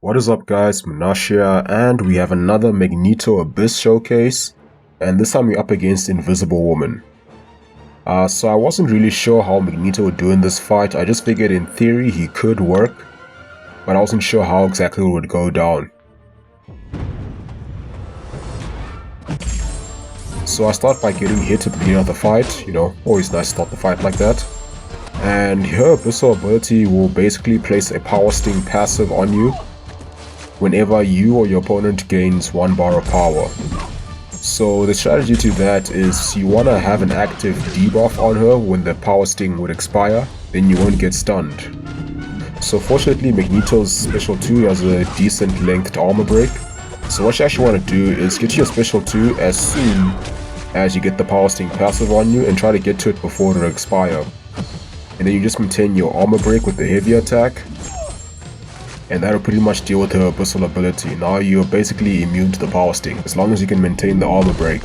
What is up guys, Munash here, and we have another Magneto Abyss showcase, and this time we're up against Invisible Woman. So I wasn't really sure how Magneto would do in this fight. I just figured in theory he could work, but I wasn't sure how exactly it would go down. So I start by getting hit at the beginning of the fight, always nice to start the fight like that. And her Abyssal ability will basically place a Power Sting passive on you whenever you or your opponent gains 1 bar of power. So the strategy to that is you want to have an active debuff on her when the Power Sting would expire, then you won't get stunned. So fortunately Magneto's special 2 has a decent lengthed armor break. So what you actually want to do is get your special 2 as soon as you get the Power Sting passive on you and try to get to it before it'll expire. And then you just maintain your armor break with the heavy attack, and that'll pretty much deal with her Abyssal ability. Now you're basically immune to the Power Sting, as long as you can maintain the armor break.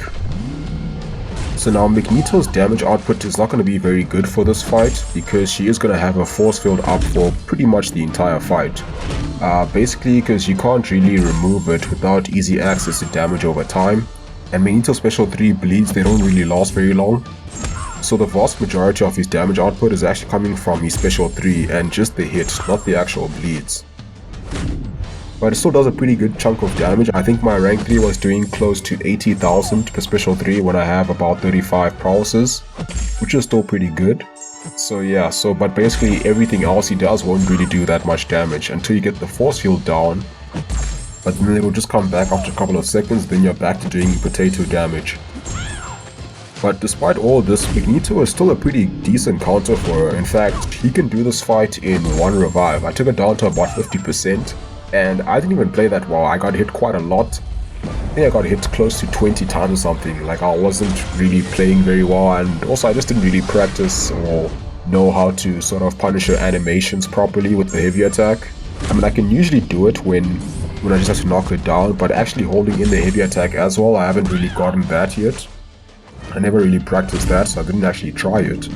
So now Magneto's damage output is not going to be very good for this fight, because she is going to have a force field up for pretty much the entire fight. Basically because you can't really remove it without easy access to damage over time, and Magneto's special 3 bleeds, they don't really last very long. So the vast majority of his damage output is actually coming from his special 3 and just the hit, not the actual bleeds. But it still does a pretty good chunk of damage. I think my rank 3 was doing close to 80,000 per special 3 when I have about 35 prowesses, which is still pretty good. So yeah, but basically everything else he does won't really do that much damage until you get the force field down. But then it will just come back after a couple of seconds, then you're back to doing potato damage. But despite all this, Magneto is still a pretty decent counter for her. In fact, he can do this fight in 1 revive. I took it down to about 50%, and I didn't even play that well. I got hit quite a lot. I think I got hit close to 20 times or something. Like, I wasn't really playing very well, and also I just didn't really practice or know how to sort of punish her animations properly with the heavy attack. I mean, I can usually do it when I just have to knock her down, but actually holding in the heavy attack as well, I haven't really gotten that yet. I never really practiced that, so I didn't actually try it.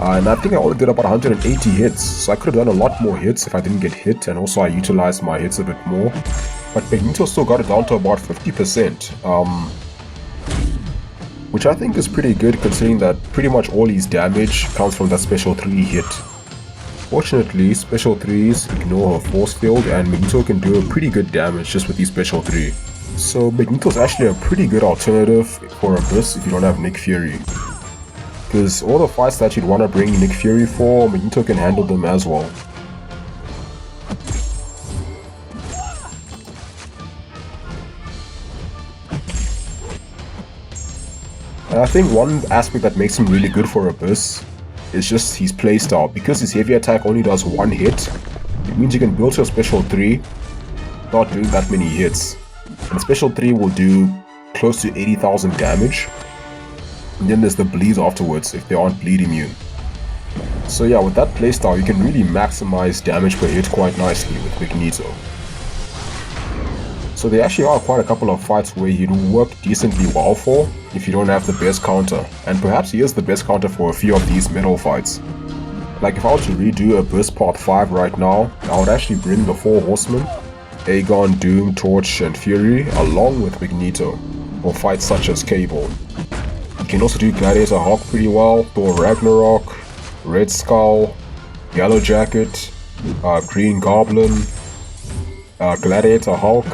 And I think I only did about 180 hits, so I could have done a lot more hits if I didn't get hit, and also I utilized my hits a bit more. But Magneto still got it down to about 50%, which I think is pretty good considering that pretty much all his damage comes from that special 3 hit. Fortunately, special 3s ignore her force field, and Magneto can do a pretty good damage just with his special 3. So Magneto's actually a pretty good alternative for Abyss if you don't have Nick Fury. Because all the fights that you'd want to bring Nick Fury for, Magneto can handle them as well. And I think one aspect that makes him really good for Abyss is just his playstyle. Because his heavy attack only does 1 hit, it means you can build your special 3 without doing that many hits. And special 3 will do close to 80,000 damage, and then there's the bleeds afterwards if they aren't bleed immune. So yeah, with that playstyle you can really maximize damage per hit quite nicely with Magneto. So there actually are quite a couple of fights where he'd work decently well for if you don't have the best counter, and perhaps he is the best counter for a few of these metal fights. Like if I were to redo Abyss Part 5 right now, I would actually bring the 4 Horsemen, Aegon, Doom, Torch, and Fury, along with Magneto, for fights such as Cable. You can also do Gladiator Hulk pretty well, Thor Ragnarok, Red Skull, Yellow Jacket, Green Goblin, Gladiator Hulk.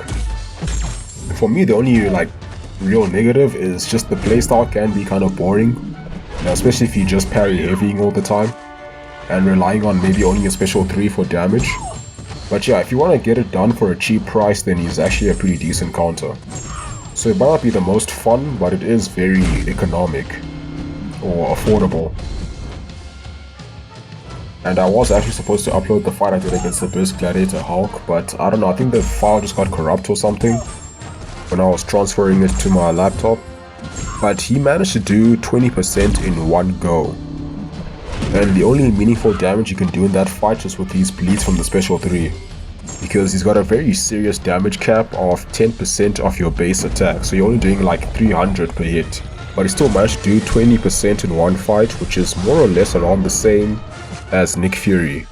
For me, the only real negative is just the playstyle can be kind of boring, especially if you just parry heavying all the time, and relying on maybe only a special 3 for damage. But yeah, if you want to get it done for a cheap price, then he's actually a pretty decent counter. So it might not be the most fun, but it is very economic, or affordable. And I was actually supposed to upload the fight I did against the Abyss Gladiator Hulk, but I don't know, I think the file just got corrupt or something when I was transferring it to my laptop. But he managed to do 20% in 1 go. And the only meaningful damage you can do in that fight is with these bleeds from the special 3. Because he's got a very serious damage cap of 10% of your base attack, so you're only doing like 300 per hit. But he still managed to do 20% in 1 fight, which is more or less around the same as Nick Fury.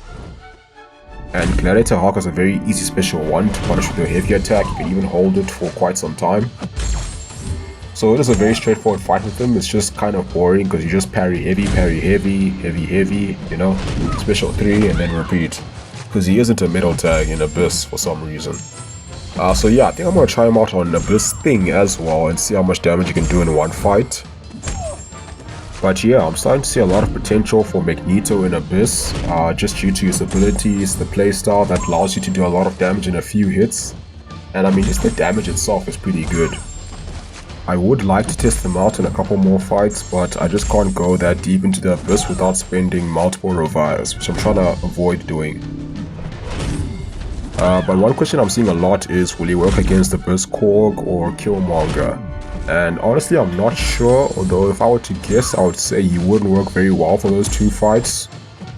And Gladiator Hawk is a very easy special one to punish with your heavy attack. You can even hold it for quite some time. So it is a very straightforward fight with him. It's just kind of boring because you just parry heavy, you know, special 3 and then repeat. Because he isn't a metal tag in Abyss for some reason. So yeah, I think I'm going to try him out on Abyss thing as well and see how much damage you can do in one fight. But yeah, I'm starting to see a lot of potential for Magneto in Abyss, just due to his abilities, the playstyle that allows you to do a lot of damage in a few hits. And I mean, just the damage itself is pretty good. I would like to test them out in a couple more fights, but I just can't go that deep into the Abyss without spending multiple revives, which I'm trying to avoid doing. But one question I'm seeing a lot is, will he work against Abyss Korg or Killmonger? And honestly, I'm not sure, although if I were to guess, I would say he wouldn't work very well for those two fights,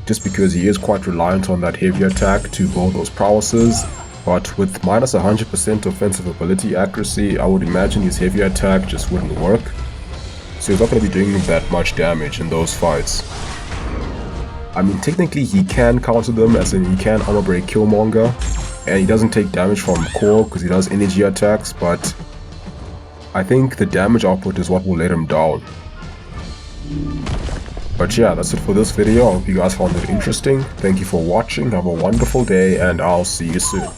just because he is quite reliant on that heavy attack to build those prowesses. But with minus 100% offensive ability accuracy, I would imagine his heavy attack just wouldn't work. So he's not going to be doing that much damage in those fights. I mean, technically he can counter them, as in he can armor break Killmonger, and he doesn't take damage from Korg because he does energy attacks, but I think the damage output is what will let him down. But yeah, that's it for this video. I hope you guys found it interesting. Thank you for watching, have a wonderful day, and I'll see you soon.